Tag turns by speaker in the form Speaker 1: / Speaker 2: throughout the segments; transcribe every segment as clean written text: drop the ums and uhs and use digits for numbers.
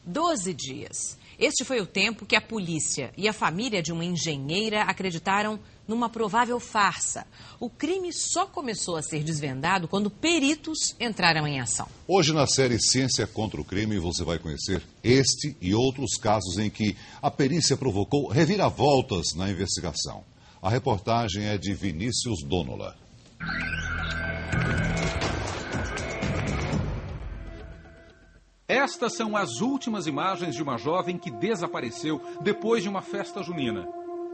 Speaker 1: 12 dias. Este foi o tempo que a polícia e a família de uma engenheira acreditaram numa provável farsa. O crime só começou a ser desvendado quando peritos entraram em ação.
Speaker 2: Hoje, na série Ciência contra o Crime, você vai conhecer este e outros casos em que a perícia provocou reviravoltas na investigação. A reportagem é de Vinícius Donola.
Speaker 3: Estas são as últimas imagens de uma jovem que desapareceu depois de uma festa junina,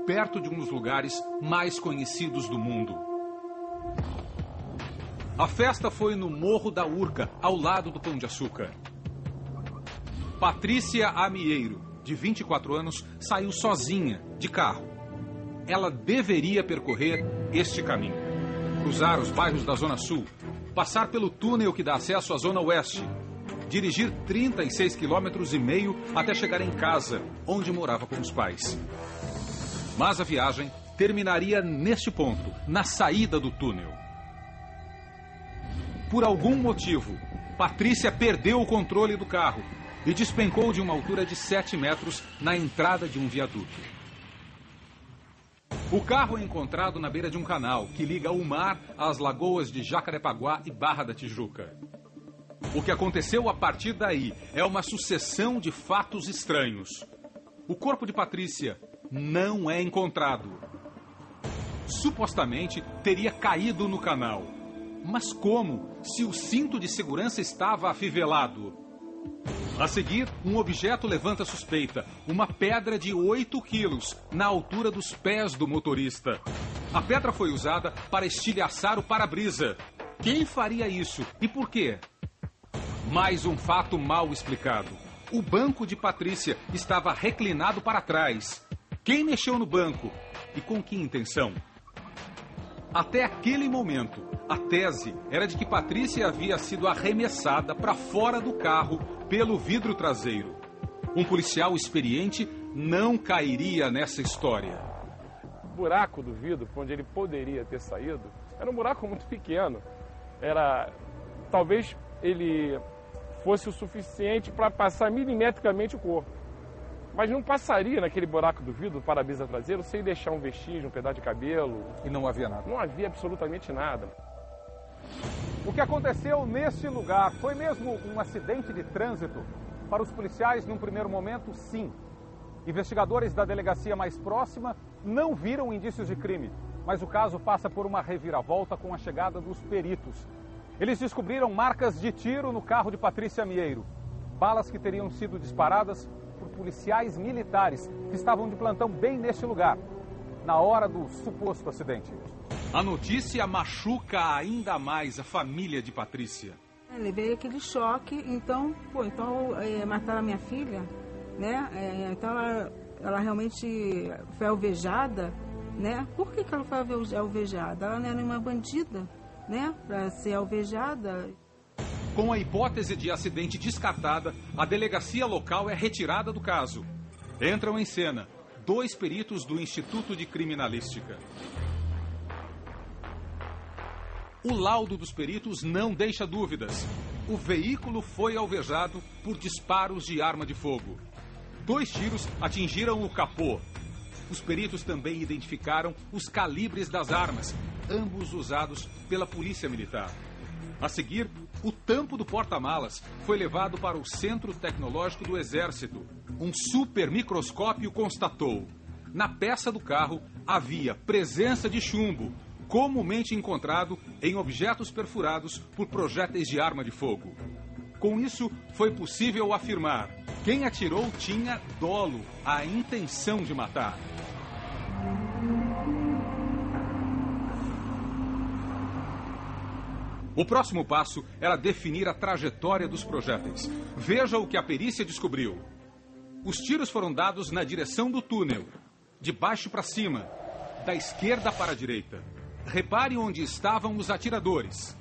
Speaker 3: perto de um dos lugares mais conhecidos do mundo. A festa foi no Morro da Urca, ao lado do Pão de Açúcar. Patrícia Amieiro, de 24 anos, saiu sozinha, de carro. Ela deveria percorrer este caminho: cruzar os bairros da Zona Sul, passar pelo túnel que dá acesso à Zona Oeste, dirigir 36,5 km até chegar em casa, onde morava com os pais. Mas a viagem terminaria neste ponto, na saída do túnel. Por algum motivo, Patrícia perdeu o controle do carro e despencou de uma altura de 7 metros na entrada de um viaduto. O carro é encontrado na beira de um canal que liga o mar às lagoas de Jacarepaguá e Barra da Tijuca. O que aconteceu a partir daí é uma sucessão de fatos estranhos. O corpo de Patrícia não é encontrado. Supostamente teria caído no canal. Mas como, se o cinto de segurança estava afivelado? A seguir, um objeto levanta suspeita: uma pedra de 8 quilos, na altura dos pés do motorista. A pedra foi usada para estilhaçar o para-brisa. Quem faria isso e por quê? Mais um fato mal explicado. O banco de Patrícia estava reclinado para trás. Quem mexeu no banco e com que intenção? Até aquele momento, a tese era de que Patrícia havia sido arremessada para fora do carro pelo vidro traseiro. Um policial experiente não cairia nessa história.
Speaker 4: O buraco do vidro, por onde ele poderia ter saído, era um buraco muito pequeno. Talvez ele fosse o suficiente para passar milimetricamente o corpo. Mas não passaria naquele buraco do vidro, do para-brisa traseiro, sem deixar um vestígio, um pedaço de cabelo.
Speaker 3: E não havia nada?
Speaker 4: Não havia absolutamente nada.
Speaker 5: O que aconteceu neste lugar foi mesmo um acidente de trânsito? Para os policiais, num primeiro momento, sim. Investigadores da delegacia mais próxima não viram indícios de crime, mas o caso passa por uma reviravolta com a chegada dos peritos. Eles descobriram marcas de tiro no carro de Patrícia Amieiro. Balas que teriam sido disparadas por policiais militares que estavam de plantão bem neste lugar, na hora do suposto acidente.
Speaker 3: A notícia machuca ainda mais a família de Patrícia.
Speaker 6: Levei aquele choque, então mataram a minha filha, né? Então ela realmente foi alvejada, né? Por que ela foi alvejada? Ela não era uma bandida, né? Para ser alvejada.
Speaker 3: Com a hipótese de acidente descartada, a delegacia local é retirada do caso. Entram em cena 2 peritos do Instituto de Criminalística. O laudo dos peritos não deixa dúvidas. O veículo foi alvejado por disparos de arma de fogo. 2 tiros atingiram o capô. Os peritos também identificaram os calibres das armas, ambos usados pela Polícia Militar. A seguir, o tampo do porta-malas foi levado para o Centro Tecnológico do Exército. Um supermicroscópio constatou: na peça do carro havia presença de chumbo, comumente encontrado em objetos perfurados por projéteis de arma de fogo. Com isso, foi possível afirmar: quem atirou tinha dolo, a intenção de matar. O próximo passo era definir a trajetória dos projéteis. Veja o que a perícia descobriu. Os tiros foram dados na direção do túnel, de baixo para cima, da esquerda para a direita. Repare onde estavam os atiradores.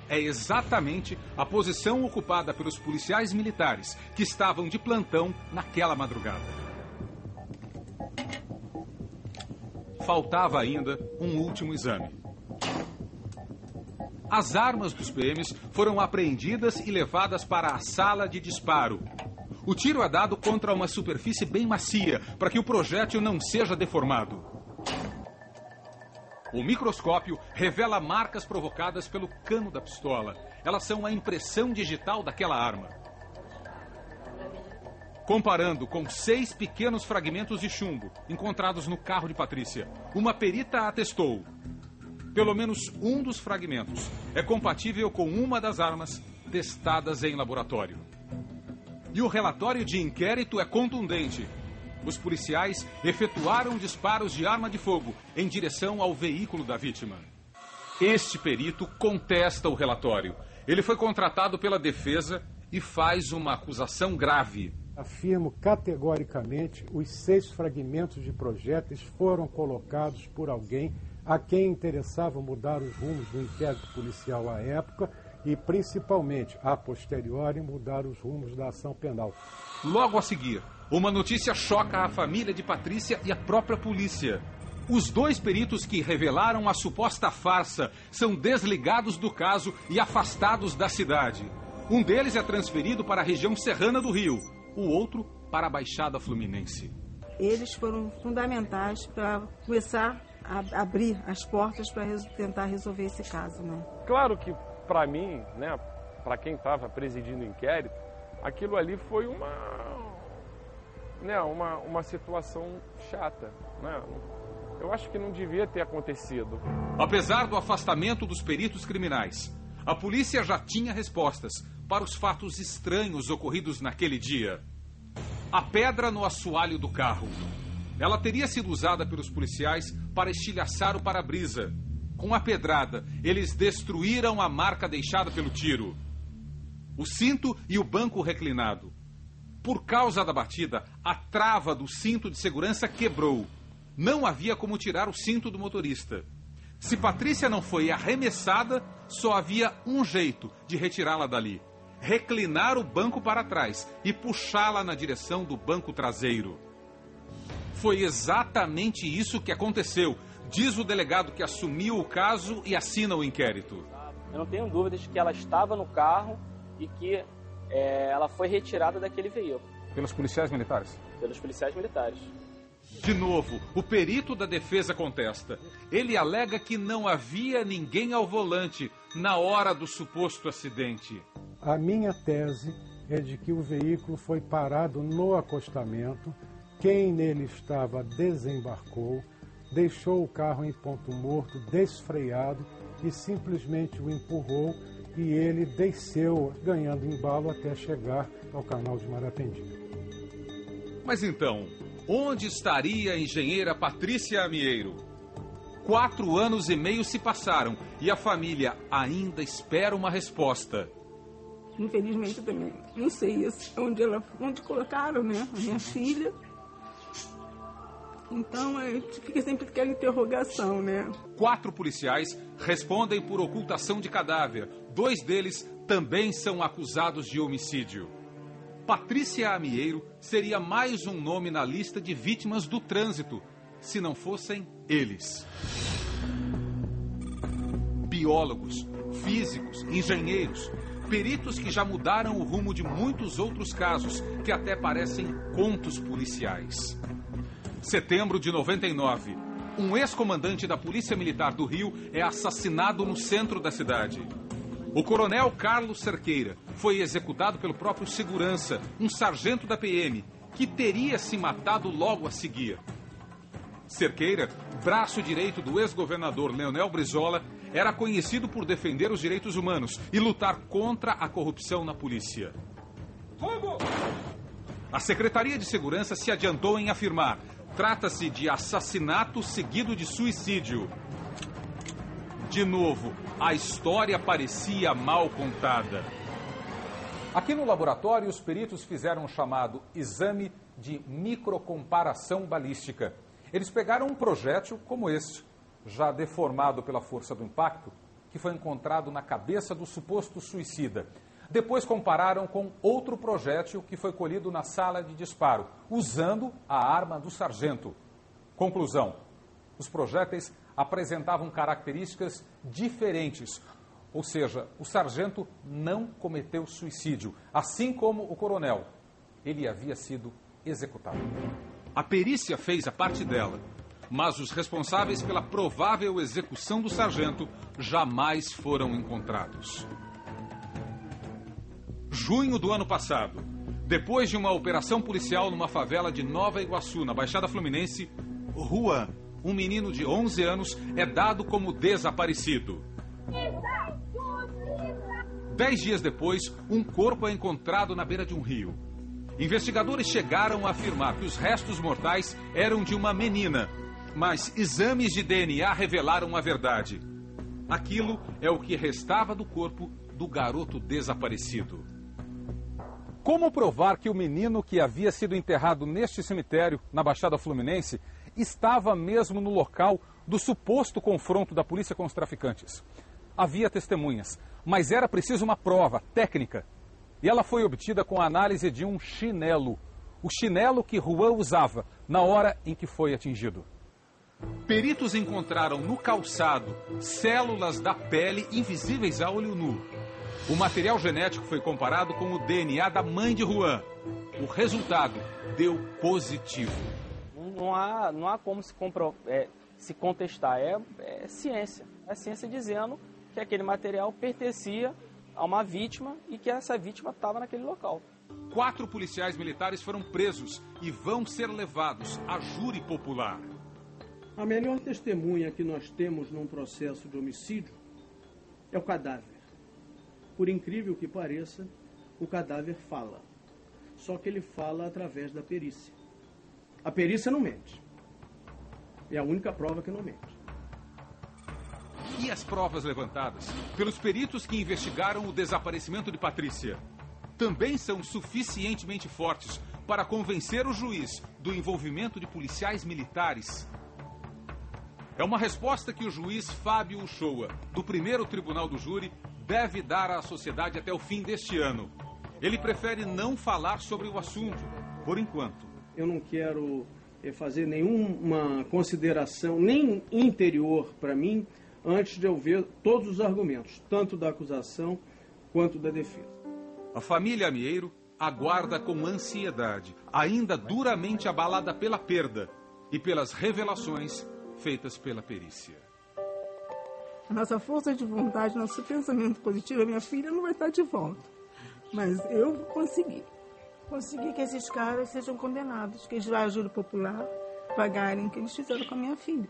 Speaker 3: É exatamente a posição ocupada pelos policiais militares que estavam de plantão naquela madrugada. Faltava ainda um último exame. As armas dos PMs foram apreendidas e levadas para a sala de disparo. O tiro é dado contra uma superfície bem macia, para que o projétil não seja deformado. O microscópio revela marcas provocadas pelo cano da pistola. Elas são a impressão digital daquela arma. Comparando com 6 pequenos fragmentos de chumbo encontrados no carro de Patrícia, uma perita atestou: pelo menos um dos fragmentos é compatível com uma das armas testadas em laboratório. E o relatório de inquérito é contundente. Os policiais efetuaram disparos de arma de fogo em direção ao veículo da vítima. Este perito contesta o relatório. Ele foi contratado pela defesa e faz uma acusação grave.
Speaker 7: Afirmo categoricamente: os 6 fragmentos de projéteis foram colocados por alguém a quem interessava mudar os rumos do inquérito policial à época e, principalmente, a posteriori, mudar os rumos da ação penal.
Speaker 3: Logo a seguir, uma notícia choca a família de Patrícia e a própria polícia. Os 2 peritos que revelaram a suposta farsa são desligados do caso e afastados da cidade. Um deles é transferido para a região serrana do Rio, o outro para a Baixada Fluminense.
Speaker 6: Eles foram fundamentais para começar a abrir as portas para tentar resolver esse caso, né?
Speaker 4: Claro que, para mim, né, para quem estava presidindo o inquérito, aquilo ali foi uma situação chata, né? Eu acho que não devia ter acontecido.
Speaker 3: Apesar do afastamento dos peritos criminais, a polícia já tinha respostas para os fatos estranhos ocorridos naquele dia. A pedra no assoalho do carro. Ela teria sido usada pelos policiais para estilhaçar o para-brisa. Com a pedrada, eles destruíram a marca deixada pelo tiro. O cinto e o banco reclinado. Por causa da batida, a trava do cinto de segurança quebrou. Não havia como tirar o cinto do motorista. Se Patrícia não foi arremessada, só havia um jeito de retirá-la dali: reclinar o banco para trás e puxá-la na direção do banco traseiro. Foi exatamente isso que aconteceu, diz o delegado que assumiu o caso e assina o inquérito.
Speaker 8: Eu não tenho dúvidas de que ela estava no carro e que ela foi retirada daquele veículo.
Speaker 3: Pelos policiais militares?
Speaker 8: Pelos policiais militares.
Speaker 3: De novo, o perito da defesa contesta. Ele alega que não havia ninguém ao volante na hora do suposto acidente.
Speaker 7: A minha tese é de que o veículo foi parado no acostamento, quem nele estava desembarcou, deixou o carro em ponto morto, desfreado, e simplesmente o empurrou e ele desceu, ganhando embalo até chegar ao canal de Marapendi.
Speaker 3: Mas então, onde estaria a engenheira Patrícia Amieiro? 4 anos e meio se passaram e a família ainda espera uma resposta.
Speaker 6: Infelizmente também não sei onde colocaram, né, a minha filha. Então a gente fica sempre com aquela interrogação, né?
Speaker 3: 4 policiais respondem por ocultação de cadáver. 2 deles também são acusados de homicídio. Patrícia Amieiro seria mais um nome na lista de vítimas do trânsito, se não fossem eles. Biólogos, físicos, engenheiros, peritos que já mudaram o rumo de muitos outros casos que até parecem contos policiais. Setembro de 99. Um ex-comandante da Polícia Militar do Rio é assassinado no centro da cidade. O coronel Carlos Cerqueira foi executado pelo próprio segurança, um sargento da PM, que teria se matado logo a seguir. Cerqueira, braço direito do ex-governador Leonel Brizola, era conhecido por defender os direitos humanos e lutar contra a corrupção na polícia. Fogo! A Secretaria de Segurança se adiantou em afirmar: trata-se de assassinato seguido de suicídio. De novo, a história parecia mal contada. Aqui no laboratório, os peritos fizeram um chamado exame de microcomparação balística. Eles pegaram um projétil como este, já deformado pela força do impacto, que foi encontrado na cabeça do suposto suicida. Depois compararam com outro projétil que foi colhido na sala de disparo, usando a arma do sargento. Conclusão: os projéteis apresentavam características diferentes. Ou seja, o sargento não cometeu suicídio, assim como o coronel.
Speaker 5: ele havia sido executado.
Speaker 3: A perícia fez a parte dela, mas os responsáveis pela provável execução do sargento jamais foram encontrados. Junho do ano passado, depois de uma operação policial numa favela de Nova Iguaçu, na Baixada Fluminense, Juan, um menino de 11 anos, é dado como desaparecido. 10 dias depois, um corpo é encontrado na beira de um rio. Investigadores chegaram a afirmar que os restos mortais eram de uma menina, mas exames de DNA revelaram a verdade. Aquilo é o que restava do corpo do garoto desaparecido.
Speaker 5: Como provar que o menino que havia sido enterrado neste cemitério, na Baixada Fluminense, estava mesmo no local do suposto confronto da polícia com os traficantes? Havia testemunhas, mas era preciso uma prova técnica. E ela foi obtida com a análise de um chinelo. O chinelo que Juan usava na hora em que foi atingido.
Speaker 3: Peritos encontraram no calçado células da pele invisíveis a olho nu. O material genético foi comparado com o DNA da mãe de Juan. O resultado deu positivo.
Speaker 8: Não há como se contestar. É ciência. É ciência dizendo que aquele material pertencia a uma vítima e que essa vítima estava naquele local.
Speaker 3: 4 policiais militares foram presos e vão ser levados a júri popular.
Speaker 9: A melhor testemunha que nós temos num processo de homicídio é o cadáver. Por incrível que pareça, o cadáver fala. Só que ele fala através da perícia. A perícia não mente. É a única prova que não mente.
Speaker 3: E as provas levantadas pelos peritos que investigaram o desaparecimento de Patrícia também são suficientemente fortes para convencer o juiz do envolvimento de policiais militares? É uma resposta que o juiz Fábio Uchoa, do primeiro tribunal do júri, deve dar à sociedade até o fim deste ano. Ele prefere não falar sobre o assunto, por enquanto.
Speaker 9: Eu não quero fazer nenhuma consideração, nem interior para mim, antes de eu ver todos os argumentos, tanto da acusação quanto da defesa.
Speaker 3: A família Amieiro aguarda com ansiedade, ainda duramente abalada pela perda e pelas revelações feitas pela perícia.
Speaker 6: A nossa força de vontade, nosso pensamento positivo, a minha filha não vai estar de volta. Mas eu consegui. Consegui que esses caras sejam condenados, que eles vão à júri popular pagarem o que eles fizeram com a minha filha.